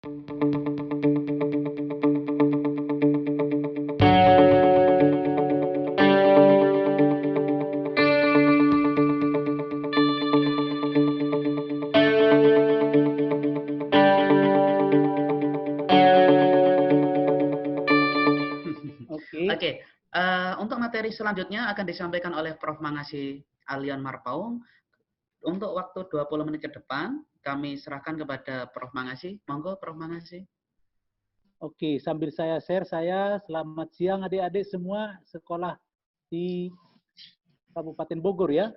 Oke, untuk materi selanjutnya akan disampaikan oleh Prof. Mangasi Alion Marpaung. Untuk waktu 20 menit ke depan, kami serahkan kepada Prof. Mangasi. Monggo, Prof. Mangasi. Oke, sambil saya share, selamat siang adik-adik semua sekolah di Kabupaten Bogor ya.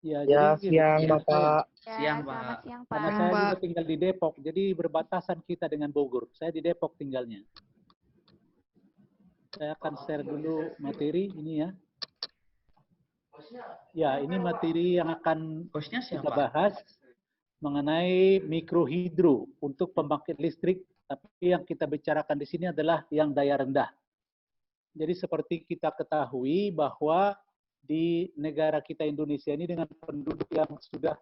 Ya, siang Bapak. Siang, Pak. Siang, Pak. Karena saya juga tinggal di Depok, jadi berbatasan kita dengan Bogor. Saya di Depok tinggalnya. Saya akan share dulu materi ini ya. Ya, ini materi yang akan kita bahas mengenai mikrohidro untuk pembangkit listrik. Tapi yang kita bicarakan di sini adalah yang daya rendah. Jadi seperti kita ketahui bahwa di negara kita Indonesia ini dengan penduduk yang sudah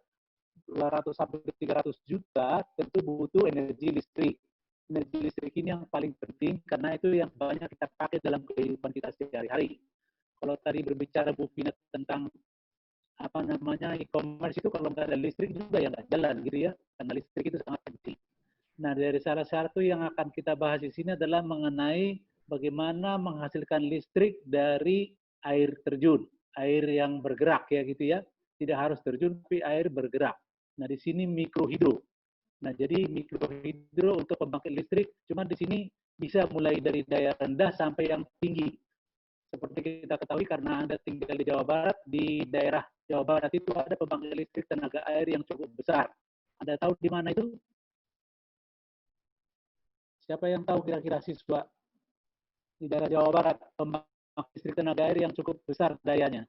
200 sampai 300 juta, tentu butuh energi listrik. Energi listrik ini yang paling penting karena itu yang banyak kita pakai dalam kehidupan kita sehari-hari. Kalau tadi berbicara Bu Vina tentang e-commerce itu kalau nggak ada listrik juga ya nggak jalan gitu ya, karena listrik itu sangat penting. Nah, dari salah satu yang akan kita bahas di sini adalah mengenai bagaimana menghasilkan listrik dari air terjun, air yang bergerak ya gitu ya. Tidak harus terjun, tapi air bergerak. Nah, di sini mikrohidro. Nah, jadi mikrohidro untuk pembangkit listrik, cuma di sini bisa mulai dari daya rendah sampai yang tinggi. Seperti kita ketahui karena Anda tinggal di Jawa Barat, di daerah Jawa Barat itu ada pembangkit listrik tenaga air yang cukup besar. Anda tahu di mana itu? Siapa yang tahu kira-kira siswa di daerah Jawa Barat pembangkit listrik tenaga air yang cukup besar dayanya?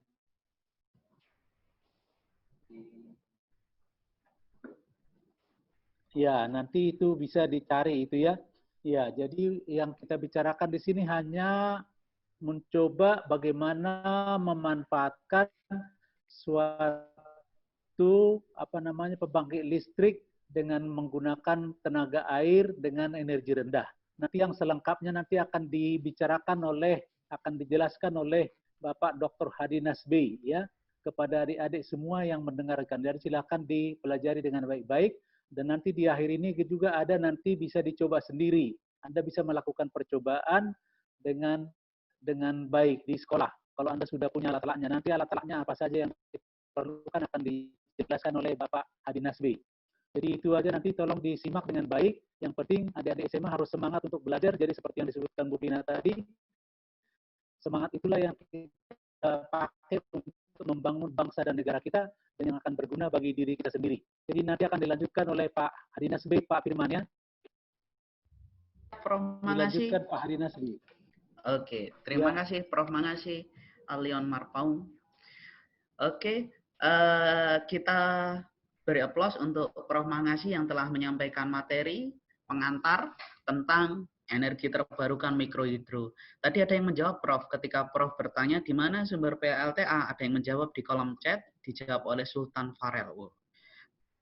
Ya, nanti itu bisa dicari itu ya. Ya, jadi yang kita bicarakan di sini hanya mencoba bagaimana memanfaatkan suatu pembangkit listrik dengan menggunakan tenaga air dengan energi rendah. Nanti yang selengkapnya nanti akan dijelaskan oleh Bapak Dr. Hadi Nasbi ya kepada adik-adik semua yang mendengarkan. Jadi silakan dipelajari dengan baik-baik dan nanti di akhir ini juga ada nanti bisa dicoba sendiri. Anda bisa melakukan percobaan dengan baik di sekolah. Kalau Anda sudah punya alat-alatnya, nanti alat-alatnya apa saja yang diperlukan akan dijelaskan oleh Bapak Hadi Nasbi. Jadi itu aja nanti tolong disimak dengan baik. Yang penting adik-adik SMA harus semangat untuk belajar. Jadi seperti yang disebutkan Bu Vina tadi, semangat itulah yang kita pakai untuk membangun bangsa dan negara kita dan yang akan berguna bagi diri kita sendiri. Jadi nanti akan dilanjutkan oleh Pak Hadi Nasbi, Pak Firman ya. Dilanjutkan Pak Hadi Nasbi. Oke, terima kasih Prof. Mangasi Alion Marpaung. Oke, kita beri aplaus untuk Prof. Mangasi yang telah menyampaikan materi pengantar tentang energi terbarukan mikrohidro. Tadi ada yang menjawab Prof. Ketika Prof. bertanya di mana sumber PLTA, ada yang menjawab di kolom chat, dijawab oleh Sultan Farel.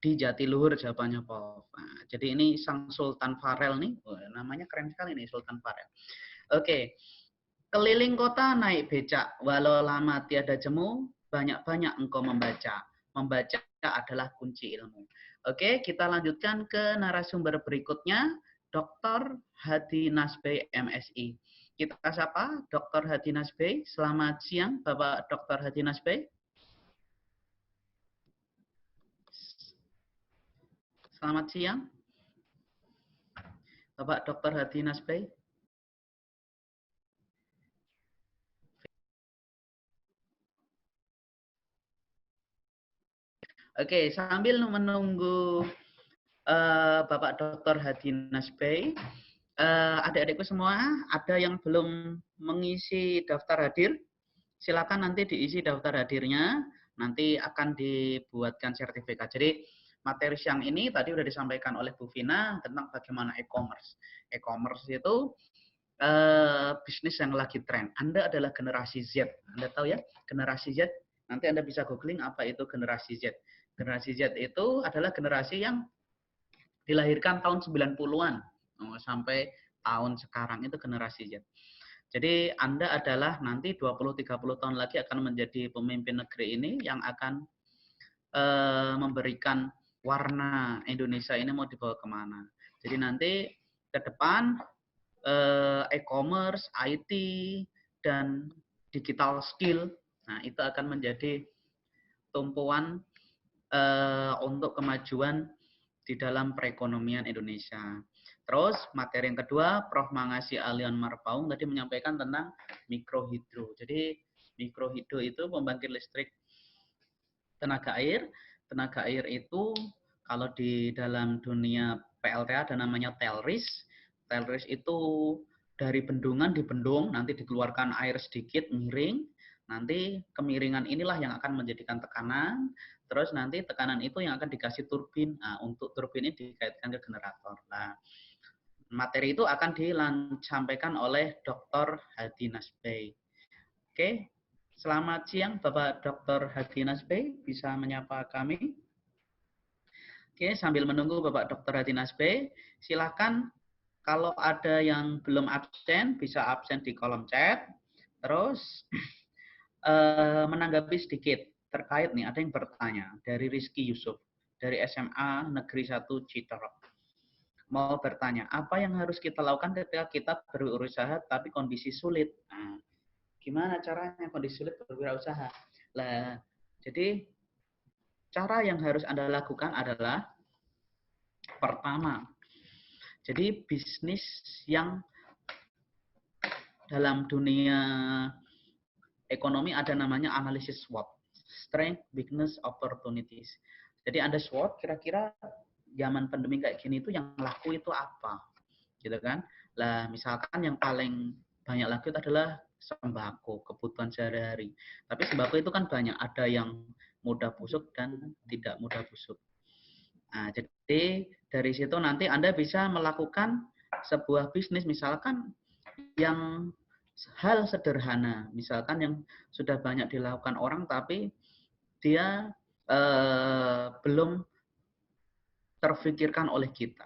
Di Jatiluhur jawabannya Prof. Nah, jadi ini sang Sultan Farel nih, namanya keren sekali nih Sultan Farel. Oke, keliling kota naik becak, walau lama tiada jemu, banyak-banyak engkau membaca. Membaca adalah kunci ilmu. Oke, kita lanjutkan ke narasumber berikutnya, Dr. Hadi Nasbi, MSI. Kita sapa Dr. Hadi Nasbi. Selamat siang, Bapak Dr. Hadi Nasbi. Selamat siang, Bapak Dr. Hadi Nasbi. Oke, sambil menunggu Bapak Dr. Hadi Nasbi, adik-adikku semua, ada yang belum mengisi daftar hadir, silakan nanti diisi daftar hadirnya, nanti akan dibuatkan sertifikat. Jadi materi siang ini tadi sudah disampaikan oleh Bu Vina tentang bagaimana e-commerce. E-commerce itu bisnis yang lagi tren. Anda adalah generasi Z. Anda tahu ya, generasi Z. Nanti Anda bisa googling apa itu generasi Z. Generasi Z itu adalah generasi yang dilahirkan tahun 90-an. sampai tahun sekarang itu generasi Z. Jadi Anda adalah nanti 20-30 tahun lagi akan menjadi pemimpin negeri ini yang akan memberikan warna Indonesia ini mau dibawa kemana. Jadi nanti ke depan e-commerce, IT, dan digital skill, nah itu akan menjadi tumpuan untuk kemajuan di dalam perekonomian Indonesia. Terus materi yang kedua, Prof. Mangasi Alion Marpaung tadi menyampaikan tentang mikrohidro. Jadi mikrohidro itu pembangkit listrik tenaga air. Tenaga air itu kalau di dalam dunia PLTA ada namanya telris. Telris itu dari bendungan dibendung, nanti dikeluarkan air sedikit miring. Nanti kemiringan inilah yang akan menjadikan tekanan. Terus nanti tekanan itu yang akan dikasih turbin. Nah, untuk turbin ini dikaitkan ke generator. Nah, materi itu akan disampaikan oleh Dr. Hadi Nasbey. Oke, selamat siang Bapak Dr. Hadi Nasbey, bisa menyapa kami? Oke, sambil menunggu Bapak Dr. Hadi Nasbey, silakan kalau ada yang belum absen, bisa absen di kolom chat. Terus menanggapi sedikit terkait nih, ada yang bertanya dari Rizky Yusuf, dari SMA Negeri 1 Citorok. Mau bertanya, apa yang harus kita lakukan ketika kita berusaha tapi kondisi sulit? Nah, gimana caranya kondisi sulit berwirausaha? Lah, jadi cara yang harus Anda lakukan adalah pertama, jadi bisnis yang dalam dunia ekonomi ada namanya analisis SWOT, strength, weakness, opportunities. Jadi Anda SWOT kira-kira zaman pandemi kayak gini itu yang laku itu apa? Gitu kan? Lah, misalkan yang paling banyak laku itu adalah sembako, kebutuhan sehari-hari. Tapi sembako itu kan banyak, ada yang mudah busuk dan tidak mudah busuk. Nah, jadi dari situ nanti Anda bisa melakukan sebuah bisnis, misalkan yang hal sederhana, misalkan yang sudah banyak dilakukan orang tapi dia belum terfikirkan oleh kita.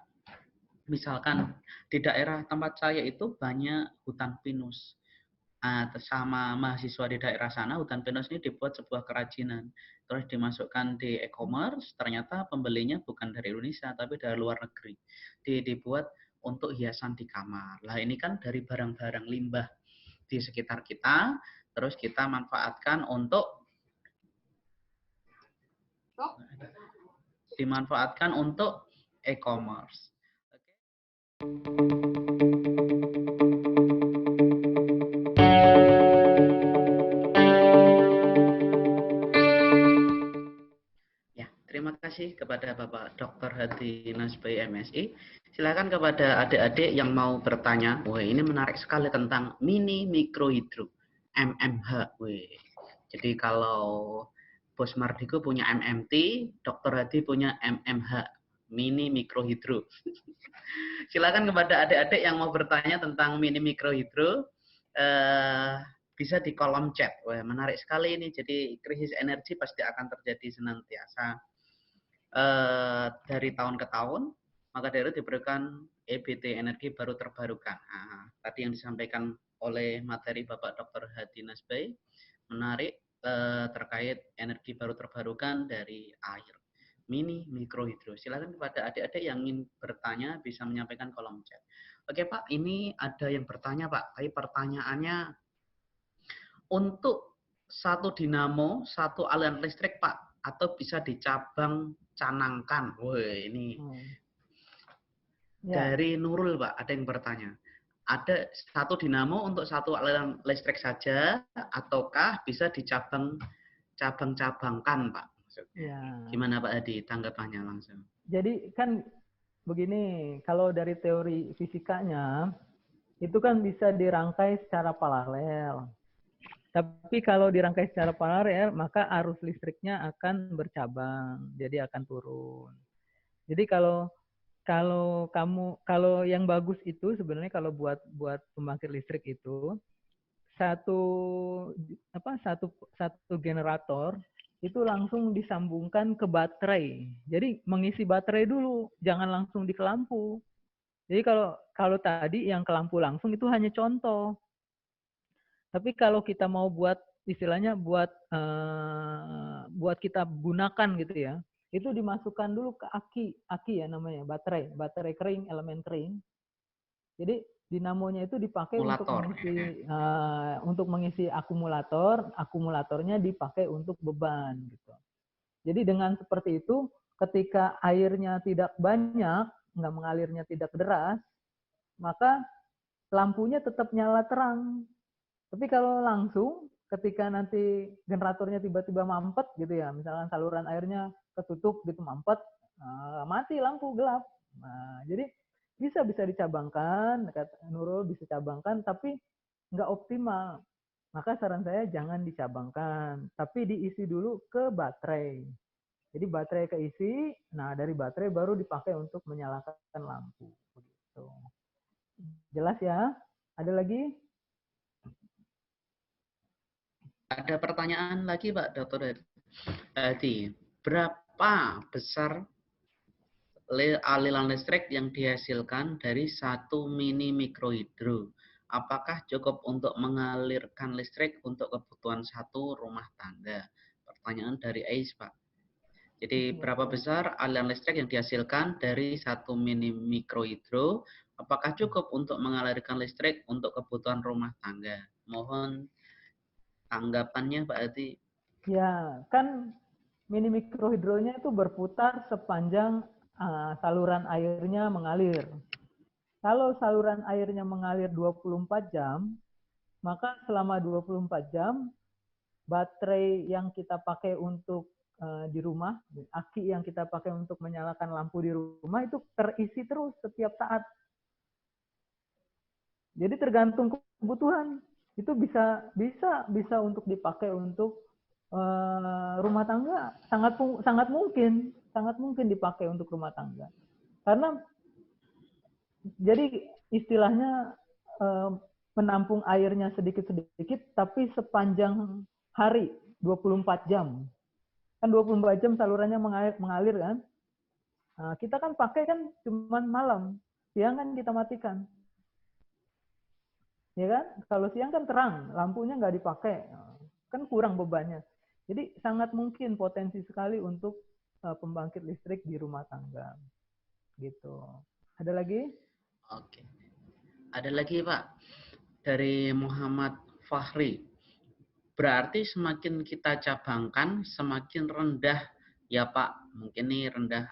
Misalkan di daerah tempat saya itu banyak hutan pinus. Nah, sama mahasiswa di daerah sana, hutan pinus ini dibuat sebuah kerajinan. Terus dimasukkan di e-commerce, ternyata pembelinya bukan dari Indonesia, tapi dari luar negeri. Dibuat untuk hiasan di kamar. Lah ini kan dari barang-barang limbah di sekitar kita, terus kita manfaatkan untuk dimanfaatkan untuk e-commerce. Ya, terima kasih kepada Bapak Dr. Hadi Nasbey MSI. Silakan kepada adik-adik yang mau bertanya. Wah, ini menarik sekali tentang mini mikrohidro, MMH. Wih. Jadi kalau Bos Mardiko punya MMT, Dr. Hadi punya MMH, mini mikrohidro. Silakan kepada adik-adik yang mau bertanya tentang mini mikrohidro, bisa di kolom chat. Wah, menarik sekali ini. Jadi krisis energi pasti akan terjadi senantiasa dari tahun ke tahun. Maka dari itu diberikan EBT, energi baru terbarukan. Nah, tadi yang disampaikan oleh materi Bapak Dr. Hadi Nasbey menarik terkait energi baru terbarukan dari air, mini mikrohidro. Silakan kepada adik-adik yang ingin bertanya bisa menyampaikan kolom chat. Oke Pak, ini ada yang bertanya Pak, tapi pertanyaannya untuk satu dinamo, satu aliran listrik Pak, atau bisa dicabang canangkan. Woi, ini dari Nurul Pak, ada yang bertanya. Ada satu dinamo untuk satu aliran listrik saja, ataukah bisa dicabang-cabangkan Pak? Ya. Gimana Pak Hadi tanggapannya langsung? Jadi kan begini, kalau dari teori fisikanya itu kan bisa dirangkai secara paralel. Tapi kalau dirangkai secara paralel, maka arus listriknya akan bercabang, jadi akan turun. Jadi kalau yang bagus itu sebenarnya kalau buat pembangkit listrik itu satu generator itu langsung disambungkan ke baterai. Jadi mengisi baterai dulu, jangan langsung di ke lampu. Jadi kalau tadi yang ke lampu langsung itu hanya contoh. Tapi kalau kita mau buat istilahnya buat kita gunakan gitu ya, itu dimasukkan dulu ke aki ya namanya, baterai kering, elemen kering. Jadi dinamonya itu dipakai Simulator. untuk mengisi akumulator, akumulatornya dipakai untuk beban gitu. Jadi dengan seperti itu, ketika airnya tidak banyak, nggak mengalirnya tidak deras, maka lampunya tetap nyala terang. Tapi kalau langsung, ketika nanti generatornya tiba-tiba mampet gitu ya, misalkan saluran airnya ketutup gitu mampet, mati lampu gelap. Nah, jadi bisa dicabangkan, kata Nurul bisa cabangkan, tapi nggak optimal. Maka saran saya jangan dicabangkan, tapi diisi dulu ke baterai. Jadi baterai keisi, nah dari baterai baru dipakai untuk menyalakan lampu. Begitu. Jelas ya? Ada lagi? Ada pertanyaan lagi Pak Dr. Hadi. Berapa besar aliran listrik yang dihasilkan dari satu mini mikrohidro? Apakah cukup untuk mengalirkan listrik untuk kebutuhan satu rumah tangga? Pertanyaan dari Ais, Pak. Jadi berapa besar aliran listrik yang dihasilkan dari satu mini mikrohidro? Apakah cukup untuk mengalirkan listrik untuk kebutuhan rumah tangga? Mohon tanggapannya Pak Hadi. Ya, kan mini mikrohidronya itu berputar sepanjang saluran airnya mengalir. Kalau saluran airnya mengalir 24 jam, maka selama 24 jam, baterai yang kita pakai untuk di rumah, aki yang kita pakai untuk menyalakan lampu di rumah itu terisi terus setiap saat. Jadi tergantung kebutuhan. Itu bisa untuk dipakai untuk rumah tangga, sangat mungkin dipakai untuk rumah tangga. Karena jadi istilahnya menampung airnya sedikit-sedikit tapi sepanjang hari 24 jam. Kan 24 jam salurannya mengalir kan? Nah, kita kan pakai kan cuman malam. Siang kan kita matikan. Ya kan? Kalau siang kan terang, lampunya nggak dipakai. Kan kurang bebannya. Jadi sangat mungkin potensi sekali untuk pembangkit listrik di rumah tangga. Gitu. Ada lagi? Oke. Ada lagi Pak, dari Muhammad Fahri. Berarti semakin kita cabangkan, semakin rendah ya Pak. Mungkin ini rendah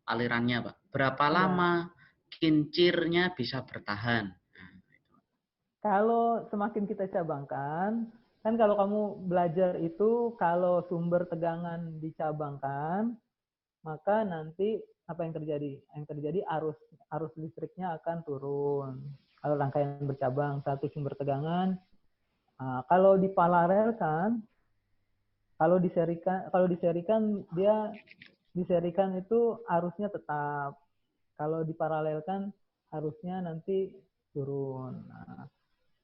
alirannya Pak. Berapa lama kincirnya bisa bertahan? Kalau semakin kita cabangkan, kan kalau kamu belajar itu kalau sumber tegangan dicabangkan, maka nanti apa yang terjadi? Yang terjadi arus listriknya akan turun. Kalau rangkaian bercabang satu sumber tegangan, kalau diparalelkan, kalau diserikan dia diserikan itu arusnya tetap. Kalau diparalelkan arusnya nanti turun. Nah,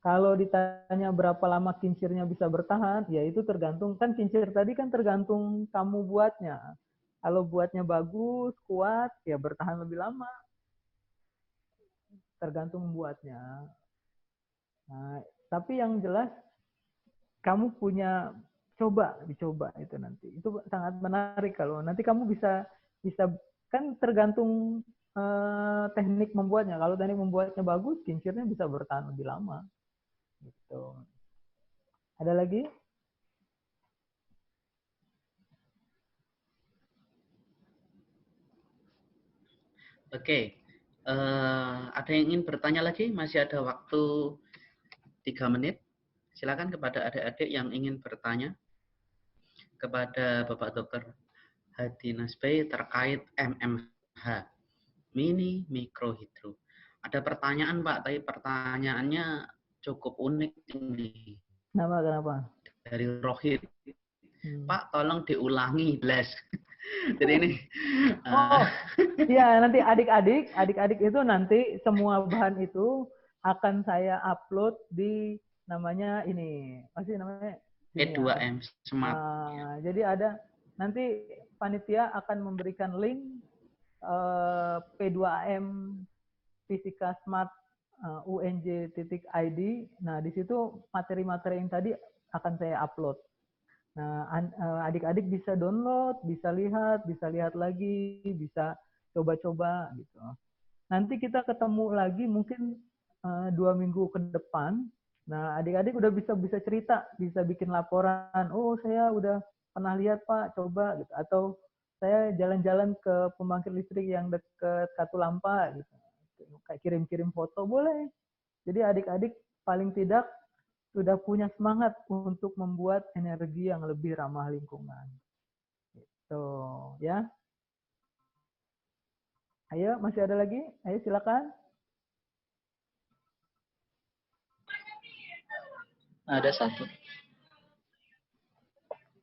kalau ditanya berapa lama kincirnya bisa bertahan, ya itu tergantung, kan kincir tadi kan tergantung kamu buatnya. Kalau buatnya bagus, kuat, ya bertahan lebih lama. Tergantung buatnya. Nah, tapi yang jelas kamu punya dicoba itu nanti. Itu sangat menarik kalau nanti kamu bisa kan tergantung teknik membuatnya. Kalau teknik membuatnya bagus, kincirnya bisa bertahan lebih lama. Gitu. Ada lagi? Oke. Ada yang ingin bertanya lagi? Masih ada waktu 3 menit. Silakan kepada adik-adik yang ingin bertanya kepada Bapak Dr. Hadi Nasbei terkait MMH, mini mikrohidro. Ada pertanyaan Pak, tapi pertanyaannya cukup unik ini. Kenapa? Dari Rohit. Pak, tolong diulangi, bless. Jadi ini. Iya, nanti adik-adik itu nanti semua bahan itu akan saya upload di namanya ini, pasti namanya E2M Smart. Jadi ada nanti panitia akan memberikan link P2AM fisikasmart.unj.id. Nah, di situ materi-materi yang tadi akan saya upload. Nah, adik-adik bisa download, bisa lihat lagi, bisa coba-coba gitu. Nanti kita ketemu lagi mungkin 2 minggu ke depan. Nah, adik-adik udah bisa cerita, bisa bikin laporan. Oh, saya udah pernah lihat Pak, coba gitu. Atau saya jalan-jalan ke pembangkit listrik yang dekat Katulampa gitu. Kayak kirim-kirim foto boleh. Jadi adik-adik paling tidak sudah punya semangat untuk membuat energi yang lebih ramah lingkungan. Gitu, ya. Ayo, masih ada lagi? Ayo silakan. Ada satu.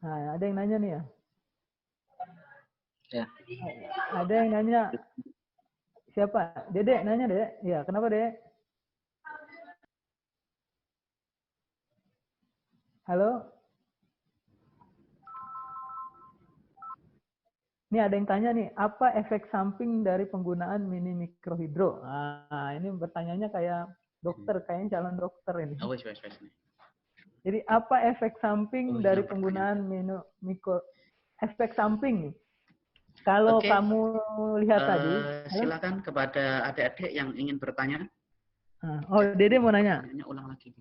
Nah, ada yang nanya nih ya? Ya. Ada yang nanya. Siapa? Dedek nanya, Dek. Ya, kenapa, Dek? Halo? Ini ada yang tanya nih, apa efek samping dari penggunaan mini mikrohidro? Nah, ini pertanyaannya kayak dokter, kayaknya calon dokter ini. Oh, wes. Jadi apa efek samping dari penggunaan efek samping? Kalau kamu lihat tadi. Silakan kepada adik-adik yang ingin bertanya. Oh, Dede mau nanya. Ulang lagi.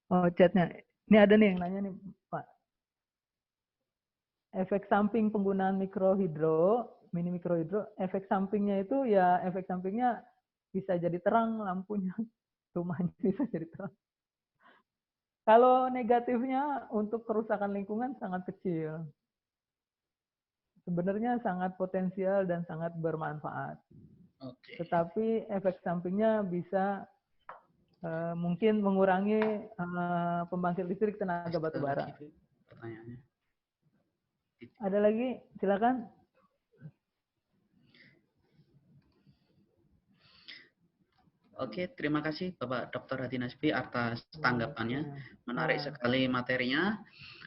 Oh, chatnya. Ini ada nih yang nanya nih, Pak. Efek samping penggunaan mini mikrohidro, efek sampingnya itu ya efek sampingnya bisa jadi terang lampunya, rumahnya bisa jadi terang. Kalau negatifnya untuk kerusakan lingkungan sangat kecil. Sebenarnya sangat potensial dan sangat bermanfaat. Tetapi efek sampingnya bisa mungkin mengurangi pembangkit listrik tenaga batubara. Pertanyaannya. Ada lagi? Silakan. Oke, terima kasih Bapak Dr. Hadi Nasbi atas tanggapannya. Menarik sekali materinya.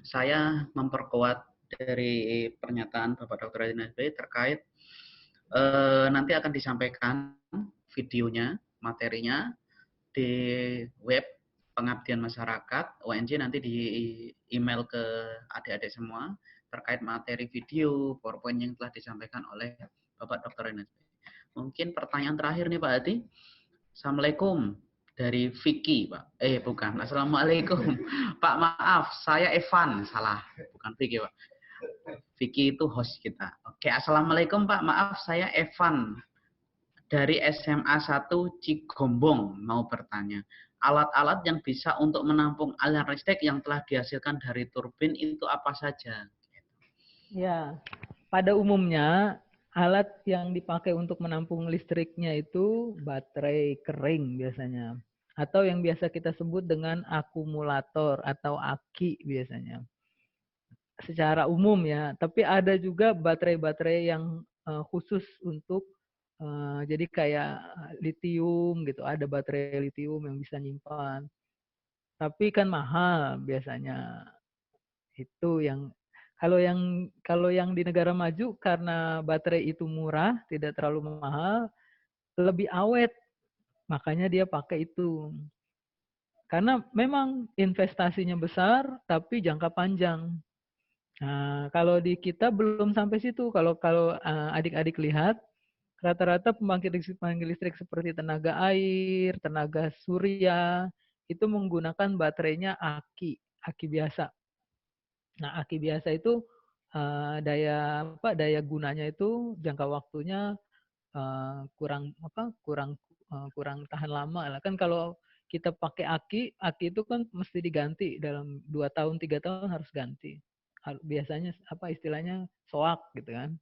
Saya memperkuat dari pernyataan Bapak Dr. Hadi Nasbi terkait nanti akan disampaikan videonya, materinya di web Pengabdian Masyarakat UNJ, nanti di email ke adik-adik semua terkait materi video PowerPoint yang telah disampaikan oleh Bapak Dr. Hadi Nasbi. Mungkin pertanyaan terakhir nih Pak Hadi. Assalamualaikum dari Vicky, Pak. Bukan. Assalamualaikum. Pak, maaf, saya Evan. Salah. Bukan Vicky, Pak. Vicky itu host kita. Oke, Assalamualaikum, Pak. Maaf, saya Evan dari SMA 1 Cigombong mau bertanya. Alat-alat yang bisa untuk menampung aliran listrik yang telah dihasilkan dari turbin itu apa saja? Ya, pada umumnya alat yang dipakai untuk menampung listriknya itu baterai kering biasanya. Atau yang biasa kita sebut dengan akumulator atau aki biasanya. Secara umum ya. Tapi ada juga baterai-baterai yang khusus untuk, jadi kayak litium gitu. Ada baterai litium yang bisa nyimpan. Tapi kan mahal biasanya. Itu yang kalau yang di negara maju karena baterai itu murah, tidak terlalu mahal, lebih awet. Makanya dia pakai itu. Karena memang investasinya besar tapi jangka panjang. Nah, kalau di kita belum sampai situ. Kalau adik-adik lihat, rata-rata pembangkit listrik seperti tenaga air, tenaga surya itu menggunakan baterainya aki biasa. Nah, aki biasa itu daya gunanya itu jangka waktunya kurang tahan lama lah. Kan kalau kita pakai aki itu kan mesti diganti dalam 2 tahun 3 tahun harus ganti. Biasanya istilahnya soak gitu kan.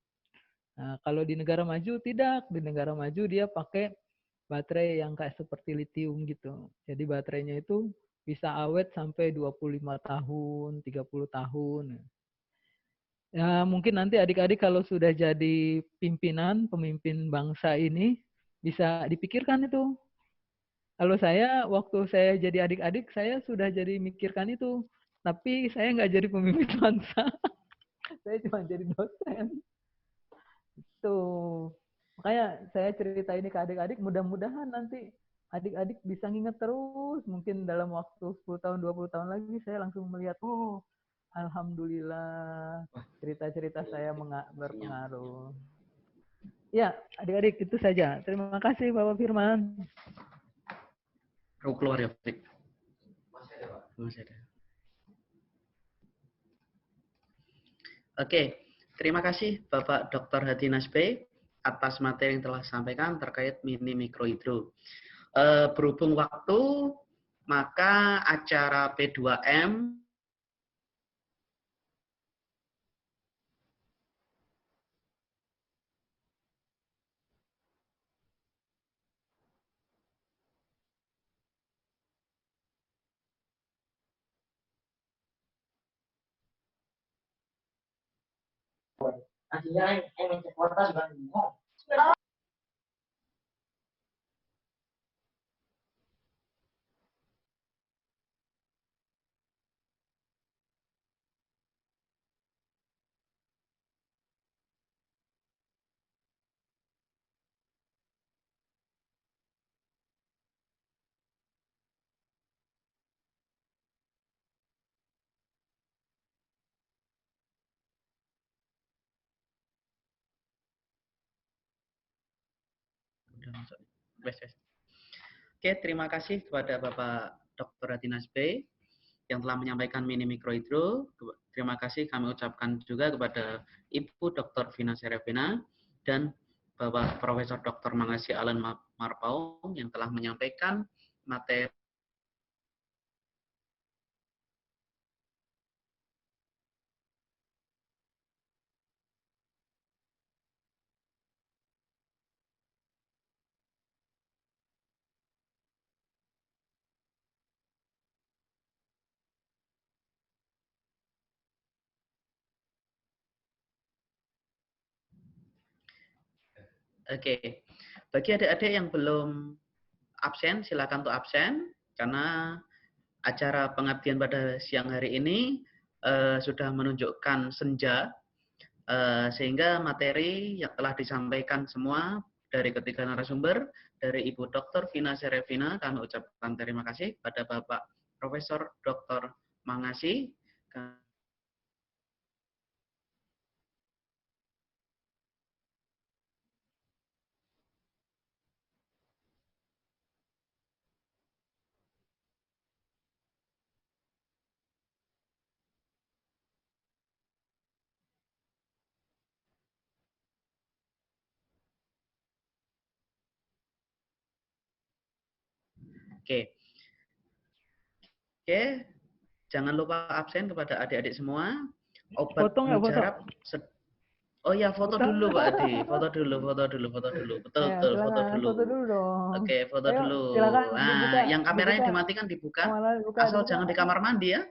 Nah, kalau di negara maju tidak, di negara maju dia pakai baterai yang kayak seperti litium gitu. Jadi baterainya itu bisa awet sampai 25 tahun, 30 tahun. Ya, mungkin nanti adik-adik kalau sudah jadi pemimpin bangsa ini, bisa dipikirkan itu. Kalau saya, waktu saya jadi adik-adik, saya sudah jadi mikirkan itu. Tapi saya nggak jadi pemimpin bangsa. Saya cuma jadi dosen. Itu. Makanya saya cerita ini ke adik-adik, mudah-mudahan nanti adik-adik bisa nginget terus. Mungkin dalam waktu 10 tahun, 20 tahun lagi saya langsung melihat, oh alhamdulillah cerita-cerita saya berpengaruh. Ya, adik-adik itu saja. Terima kasih Bapak Firman. Keluar ya, Fik. Masih ada. Oke, terima kasih Bapak Dr. Hadi Nasbe atas materi yang telah disampaikan terkait mini mikrohidro. Berhubung waktu, maka acara P2M Oke, terima kasih kepada Bapak Dr. Hadi Nasbe yang telah menyampaikan mini mikrohidro. Terima kasih kami ucapkan juga kepada Ibu Dr. Vina Serevina dan Bapak Profesor Dr. Mangasi Alan Marpaung yang telah menyampaikan materi Oke, bagi adik-adik yang belum absen, silakan untuk absen karena acara pengabdian pada siang hari ini sudah menunjukkan senja, sehingga materi yang telah disampaikan semua dari ketiga narasumber, dari Ibu Dr. Vina Serevina, kami ucapkan terima kasih pada Bapak Profesor Dr. Mangasi. Oke. Oke, jangan lupa absen kepada adik-adik semua. Obat Foto nggak foto? mujarab. Oh ya, foto dulu Pak Adi. Foto dulu. Betul, Ya, foto silakan dulu. foto dulu dong. Oke, foto Ayo, dulu. silakan Nah, yang kameranya dimatikan dibuka. Asal dibuka. jangan di kamar mandi ya.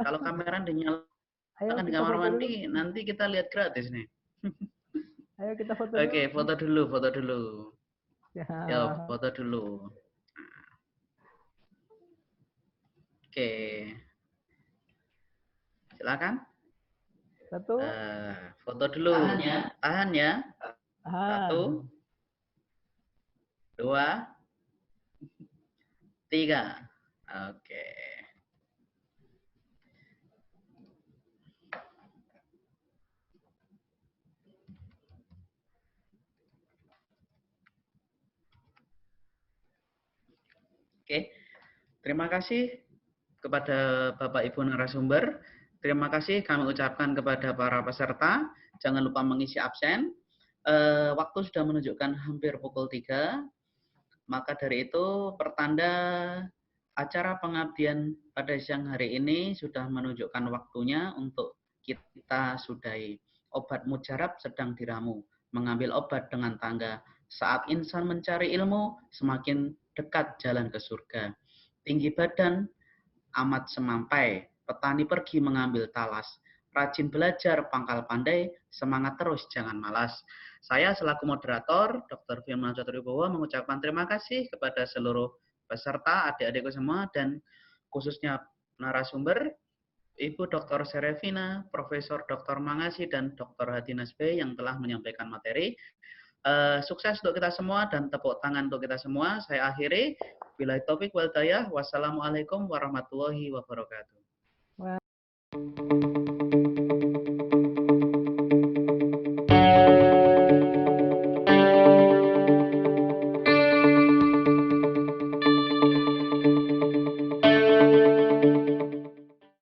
Kalau kamera Ayo dinyalakan di kita kamar foto dulu. mandi, nanti kita lihat gratis nih. Ayo kita foto dulu. Oke, foto dulu. Ya. Ya, foto dulu. Oke. Silakan. Satu. Foto dulu. Tahan ya. Tahan. 1, 2, 3. Oke. Oke. Terima kasih kepada Bapak Ibu narasumber. Terima kasih kami ucapkan kepada para peserta. Jangan lupa mengisi absen. Waktu sudah menunjukkan hampir pukul 3. Maka dari itu pertanda acara pengabdian pada siang hari ini sudah menunjukkan waktunya untuk kita sudahi. Obat mujarab sedang diramu. Mengambil obat dengan tangga. Saat insan mencari ilmu, semakin dekat jalan ke surga. Tinggi badan, amat semampai. Petani pergi mengambil talas. Rajin belajar, pangkal pandai, semangat terus, jangan malas. Saya selaku moderator, Dr. Firman Caturwibowo, mengucapkan terima kasih kepada seluruh peserta, adik-adikku semua, dan khususnya narasumber, Ibu Dr. Serevina, Profesor Dr. Mangasi, dan Dr. Hadi Nasbe yang telah menyampaikan materi. Sukses untuk kita semua dan tepuk tangan untuk kita semua. Saya akhiri. Billahi taufik wal hidayah. Wassalamualaikum warahmatullahi wabarakatuh. Wah.